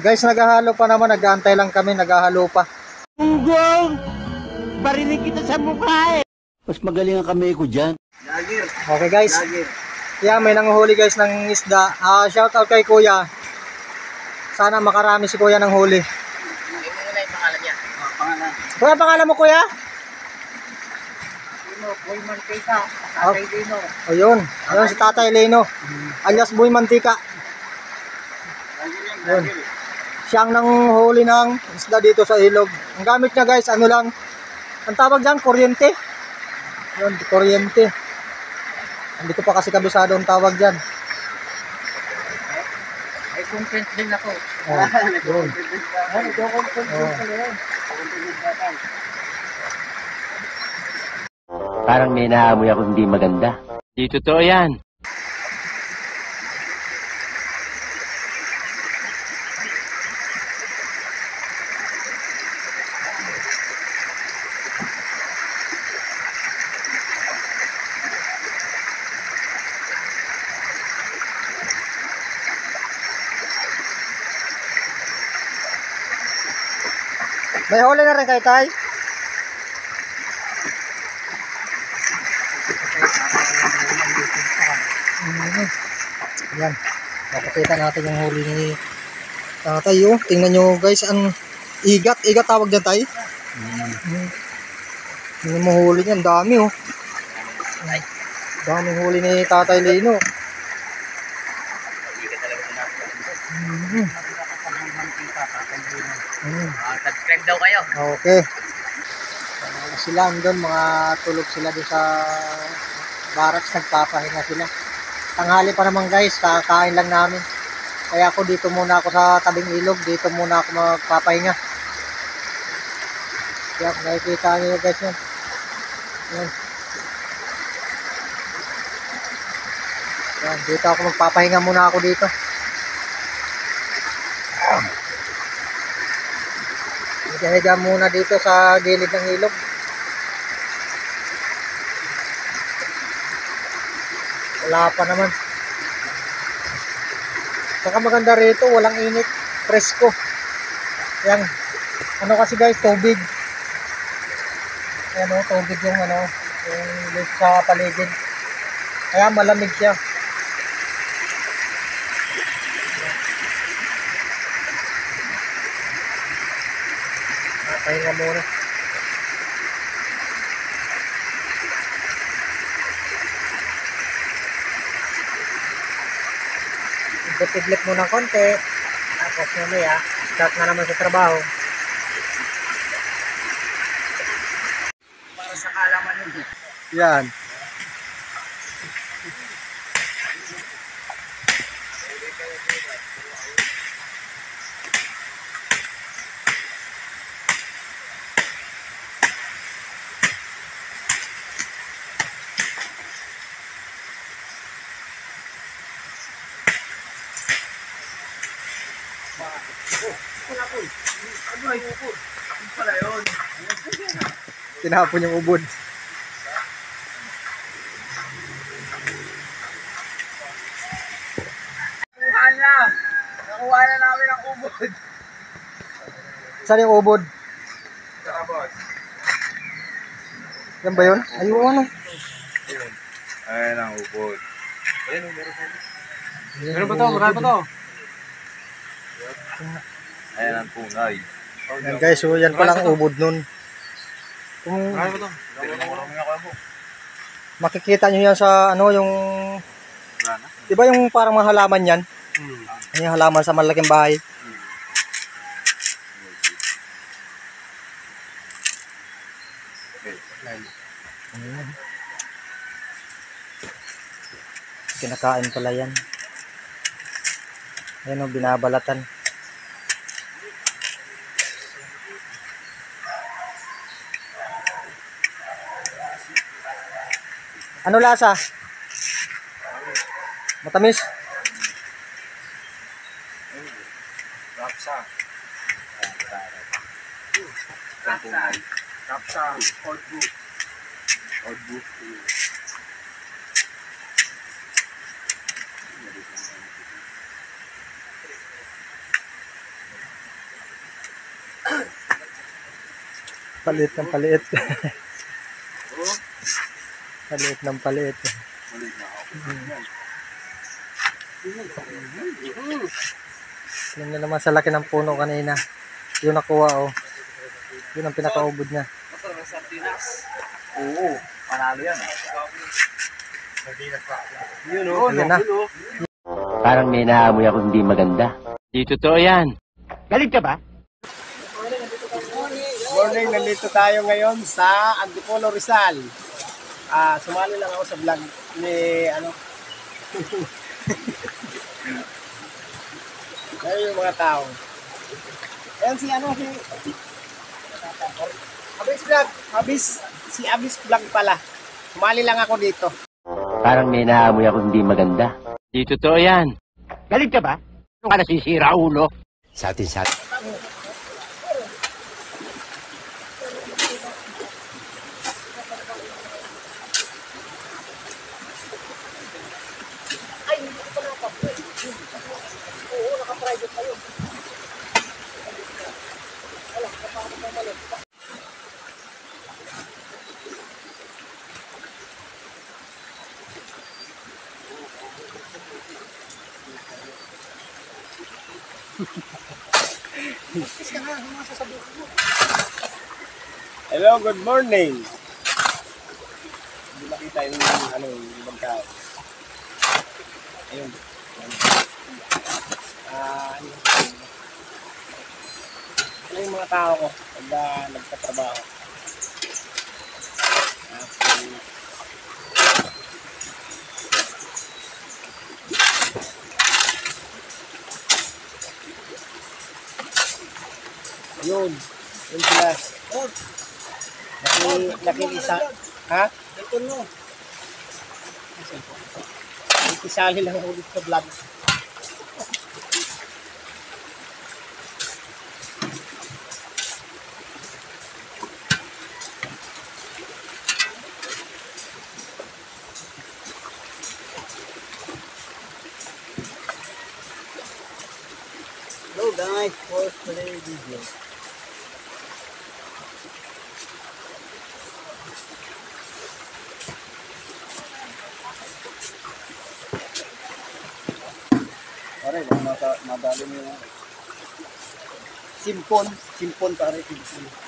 Guys, naghahalo pa naman, nag-aantay lang kami, naghahalo pa. Unggong! Barinig kita sa mukha eh! Mas magaling ang kamay ko dyan. Okay guys. Yeah, may nanguhuli guys ng isda. Shout out kay Kuya. Sana makarami si Kuya ng huli. Hindi mo muna yung pangalan niya. Pangalan. Kuya, pangalan mo Kuya? Boy Mantika. Tatay Lino. Ayun. Ayun si Tatay Lino. Alias Boy Mantika. Ayun. Siyang nanghuli ng isda dito sa ilog. Ang gamit niya guys, ano lang. Ang tawag dyan, kuryente. Ayun, kuryente. Hindi ko pa kasi kabisado ang tawag dyan. Ay, content din ako. Yun. Parang may naamoy ako hindi maganda. Di totoo yan. May huli na rin kay Tay. Yan. Papakita natin yung huli ni Tatay. Oh. Tingnan nyo guys, ang igat. Igat tawag dyan Tay. Hindi mo huli niyan. Dami oh. Daming huli ni Tatay Lino. Subscribe daw kayo. Okay. Sila doon, mga tulog sila doon sa barracks, nagpapahinga sila. Tanghali pa naman guys, kakain lang namin. Kaya ako dito muna ako sa tabing ilog, dito muna ako magpapahinga. Kaya kung nakikita nyo guys yan. Yan. Yan, dito ako magpapahinga muna ako dito. Higa-higa muna dito sa gilid ng ilog. Wala pa naman. Saka maganda rito, walang init, presko. Yan. Ano kasi guys, tubig. Ayan o, tubig yung ano, yung sa paligid. Kaya malamig siya. Pahinga muna. Tiglit muna ng konti. Tapos mamaya, start na naman sa trabaho. Para sa kalaman yun. Yan. Tinapon yung ubod. Nakuha na namin ang ubod. Saan yung ubod? Yan ba yun? Ayun ano? Ayan ang ubod. Meron ba to? Marami ba to? Ayan ang tunay. Yan guys, so yan palang ubod nun. Kung makikita nyo yan sa ano yung, di ba yung parang mga halaman yan? Yung halaman sa malaking bahay. Kinakain pala yan. Ayan o, binabalatan. Ano lasa? Matamis? Kapsa. Kapsa. Old book. Old book. Paliit ng paliit. Paliit ng paliit. Tingnan nyo naman sa laki ng puno kanina. Yun nakuha oh. Yun ang pinakaubod niya. Oo, panalo yan. Yun oh. Yun na. Parang may naamoy ako hindi maganda. Di totoo yan. Galit ka ba? Morning, nandito tayo ngayon sa Antipolo, Rizal. Sumali lang ako sa vlog ni ano. Ayun yung mga tao. Ayan si ano si Abis Vlog. Si Abis Vlog pala. Sumali lang ako dito. Parang may naamoy ako hindi maganda. Di totoo yan. Galit ka ba? Ano ka nasisira, ulo? Sa atin. Hello, good morning. Hindi makita yung ano, yung ibang tao. Ayun. Ano yung mga tao ko pag nagtatrabaho. Yun sila. Nakikisa. Ha? Ito no. Nakikisali lang ako dito sa vlog. Hello guys, for today's video. Pare, madali mo yung simpon pare, simpon.